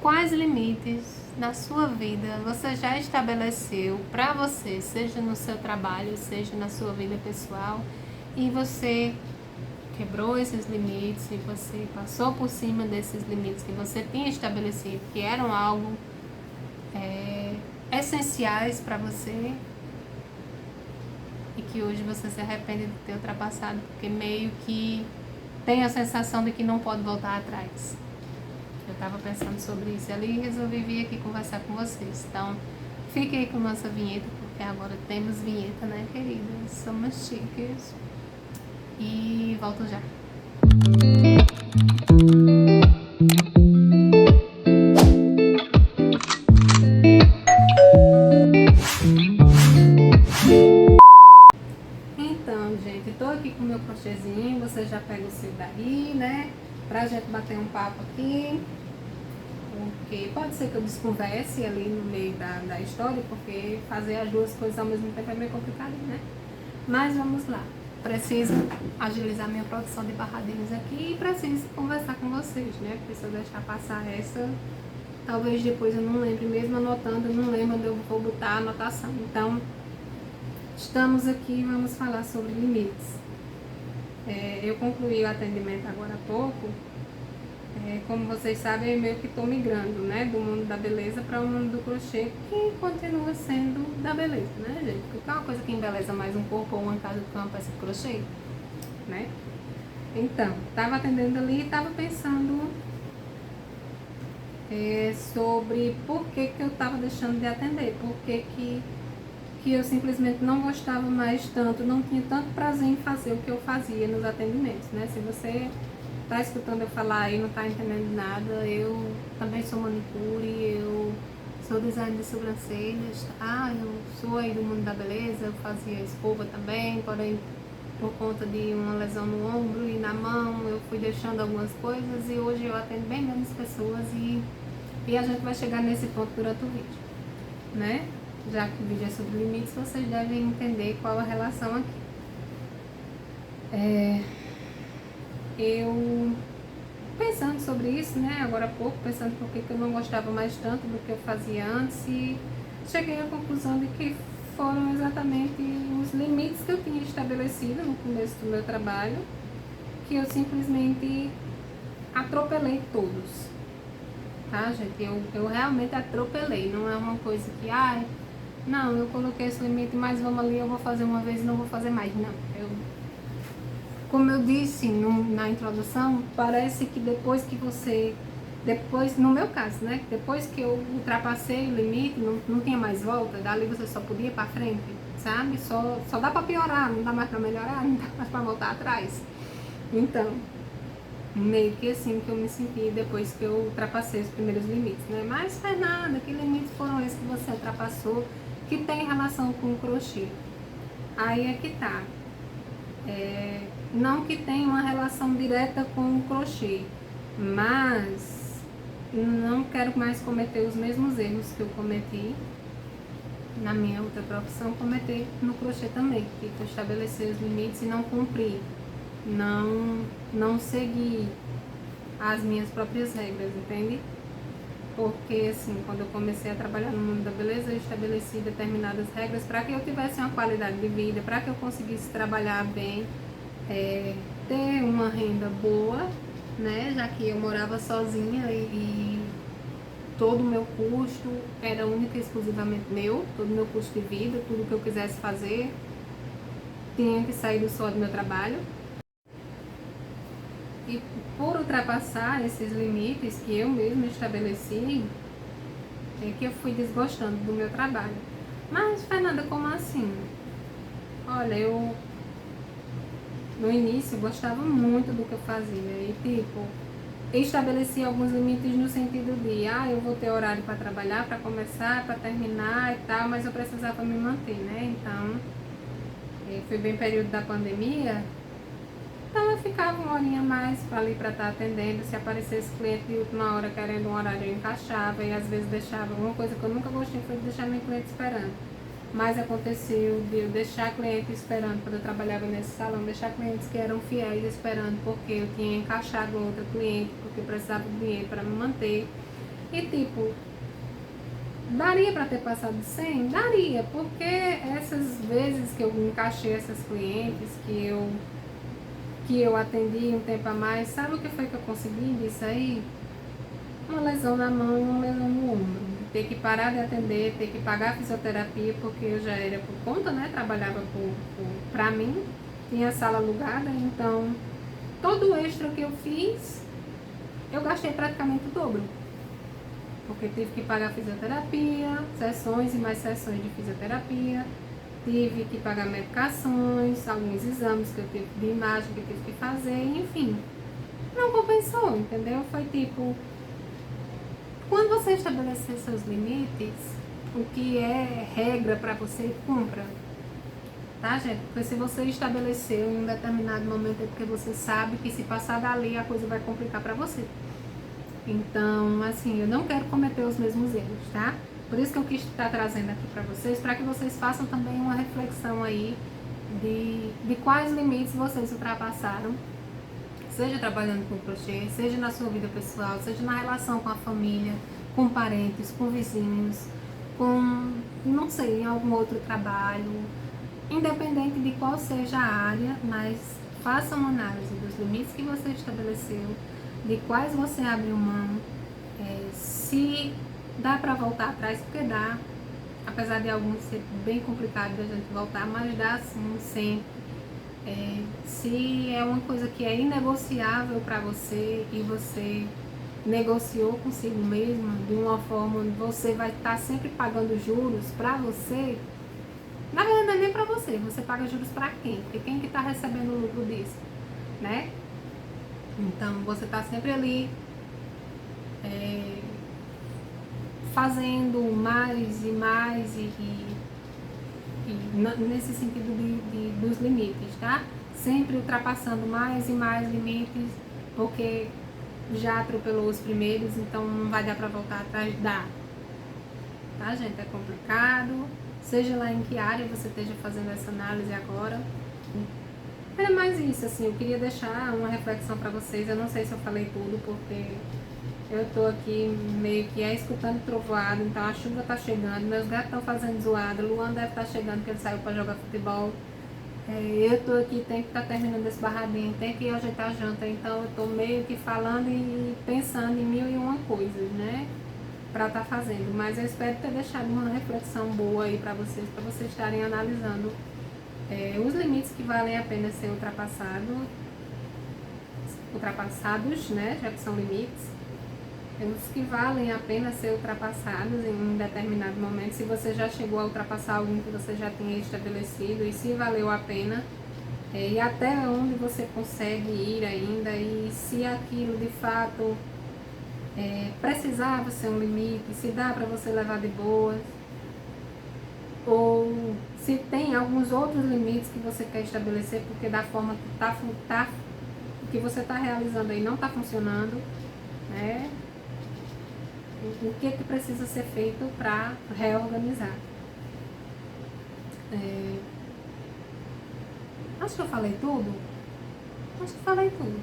Quais limites na sua vida você já estabeleceu para você, seja no seu trabalho, seja na sua vida pessoal, e você quebrou esses limites e você passou por cima desses limites que você tinha estabelecido, que eram algo essenciais para você e que hoje você se arrepende de ter ultrapassado, porque meio que tem a sensação de que não pode voltar atrás. Eu estava pensando sobre isso ali e resolvi vir aqui conversar com vocês. Então, fique aí com nossa vinheta, porque agora temos vinheta, né, queridas? Somos chiques. E volto já. Então, gente, tô aqui com o meu crochêzinho. Você já pega o seu daí, né? Pra gente bater um papo aqui. Porque pode ser que eu desconverse ali no meio da história, porque fazer as duas coisas ao mesmo tempo é meio complicado, né? Mas vamos lá. Preciso agilizar minha produção de barradinhos aqui e preciso conversar com vocês, né? Porque se eu deixar passar essa, talvez depois eu não lembre, mesmo anotando, eu não lembro onde eu vou botar a anotação. Então, estamos aqui e vamos falar sobre limites. Eu concluí o atendimento agora há pouco. Como vocês sabem, eu meio que estou migrando, né, do mundo da beleza para o mundo do crochê, que continua sendo da beleza, né, gente? Porque é uma coisa que embeleza mais um corpo ou uma casa do que uma peça de crochê, né? Então, estava atendendo ali e estava pensando sobre por que eu estava deixando de atender, por que eu simplesmente não gostava mais tanto, não tinha tanto prazer em fazer o que eu fazia nos atendimentos, né? Se você tá escutando eu falar e não tá entendendo nada, eu também sou manicure, eu sou designer de sobrancelhas, tá? Eu sou aí do mundo da beleza, eu fazia escova também, porém por conta de uma lesão no ombro e na mão, eu fui deixando algumas coisas e hoje eu atendo bem menos pessoas e a gente vai chegar nesse ponto durante o vídeo, né? Já que o vídeo é sobre limites, vocês devem entender qual a relação aqui. Eu pensando sobre isso, né, agora há pouco, pensando por que eu não gostava mais tanto do que eu fazia antes e cheguei à conclusão de que foram exatamente os limites que eu tinha estabelecido no começo do meu trabalho, que eu simplesmente atropelei todos, tá, gente? Eu realmente atropelei, não é uma coisa que, não, eu coloquei esse limite, mas vamos ali, eu vou fazer uma vez e não vou fazer mais, não. Como eu disse na introdução, parece que depois, no meu caso, né, depois que eu ultrapassei o limite, não tinha mais volta, dali você só podia ir pra frente, sabe? Só dá pra piorar, não dá mais pra melhorar, não dá mais pra voltar atrás. Então, meio que assim que eu me senti depois que eu ultrapassei os primeiros limites, né? Mas Fernanda, que limites foram esses que você ultrapassou que tem relação com o crochê? Aí é que tá. Não que tenha uma relação direta com o crochê, mas não quero mais cometer os mesmos erros que eu cometi na minha outra profissão, cometer no crochê também, que eu estabelecer os limites e não cumprir, não seguir as minhas próprias regras, entende? Porque assim, quando eu comecei a trabalhar no mundo da beleza, eu estabeleci determinadas regras para que eu tivesse uma qualidade de vida, para que eu conseguisse trabalhar bem, ter uma renda boa, né? Já que eu morava sozinha e todo o meu custo era única e exclusivamente meu, todo o meu custo de vida, tudo que eu quisesse fazer tinha que sair do suor do meu trabalho. E por ultrapassar esses limites que eu mesma estabeleci, é que eu fui desgostando do meu trabalho. Mas, Fernanda, como assim? Olha, eu no início gostava muito do que eu fazia e tipo, estabeleci alguns limites no sentido de, eu vou ter horário para trabalhar, para começar, para terminar e tal, mas eu precisava me manter, né? Então, foi bem período da pandemia, então eu ficava uma horinha a mais ali para estar atendendo. Se aparecesse cliente de última hora querendo um horário, eu encaixava e às vezes deixava. Uma coisa que eu nunca gostei foi de deixar meu cliente esperando. Mas aconteceu de eu deixar cliente esperando, quando eu trabalhava nesse salão, deixar clientes que eram fiéis esperando porque eu tinha encaixado outra cliente, porque eu precisava de dinheiro para me manter. E tipo, daria para ter passado de 100? Daria, porque essas vezes que eu encaixei essas clientes, que eu atendi um tempo a mais, sabe o que foi que eu consegui disso aí? Uma lesão na mão e uma lesão no ombro. Ter que parar de atender, ter que pagar a fisioterapia, porque eu já era por conta, né? Trabalhava pra mim, tinha a sala alugada, então todo o extra que eu fiz, eu gastei praticamente o dobro. Porque tive que pagar fisioterapia, sessões e mais sessões de fisioterapia, tive que pagar medicações, alguns exames que eu tive de imagem que eu tive que fazer, enfim. Não compensou, entendeu? Foi tipo, quando você estabelecer seus limites, o que é regra para você, cumpra. Tá, gente? Porque se você estabeleceu em um determinado momento é porque você sabe que se passar dali a coisa vai complicar para você. Então, assim, eu não quero cometer os mesmos erros, tá? Por isso que eu quis estar trazendo aqui para que vocês façam também uma reflexão aí de quais limites vocês ultrapassaram, seja trabalhando com crochê, seja na sua vida pessoal, seja na relação com a família, com parentes, com vizinhos, com, não sei, em algum outro trabalho, independente de qual seja a área, mas faça uma análise dos limites que você estabeleceu, de quais você abriu mão, se dá para voltar atrás, porque dá, apesar de alguns ser bem complicado da gente voltar, mas dá sim, sempre. Se é uma coisa que é inegociável para você e você negociou consigo mesmo de uma forma onde você vai estar sempre pagando juros para você, na verdade não é nem para você, você paga juros para quem? Porque quem que está recebendo o lucro disso, né? Então você está sempre ali fazendo mais e mais nesse sentido dos limites, tá? Sempre ultrapassando mais e mais limites, porque já atropelou os primeiros, então não vai dar para voltar atrás, dá. Tá, gente? É complicado. Seja lá em que área você esteja fazendo essa análise agora. Era mais isso, assim, eu queria deixar uma reflexão para vocês. Eu não sei se eu falei tudo, porque eu tô aqui meio que escutando trovoada, então a chuva tá chegando, meus gatos estão fazendo zoada, o Luan deve estar chegando, porque ele saiu para jogar futebol. Eu tô aqui, tem que estar terminando esse barradinho, tem que ir ajeitar a janta, então eu tô meio que falando e pensando em mil e uma coisas, né? Pra estar fazendo, mas eu espero ter deixado uma reflexão boa aí pra vocês estarem analisando os limites que valem a pena ser ultrapassados, né? Já que são limites. Os que valem a pena ser ultrapassados em um determinado momento, se você já chegou a ultrapassar algum que você já tinha estabelecido e se valeu a pena, e até onde você consegue ir ainda, e se aquilo de fato precisava ser um limite, se dá para você levar de boas, ou se tem alguns outros limites que você quer estabelecer porque da forma que você está realizando aí não está funcionando, né? O que precisa ser feito para reorganizar. Acho que eu falei tudo? Acho que falei tudo.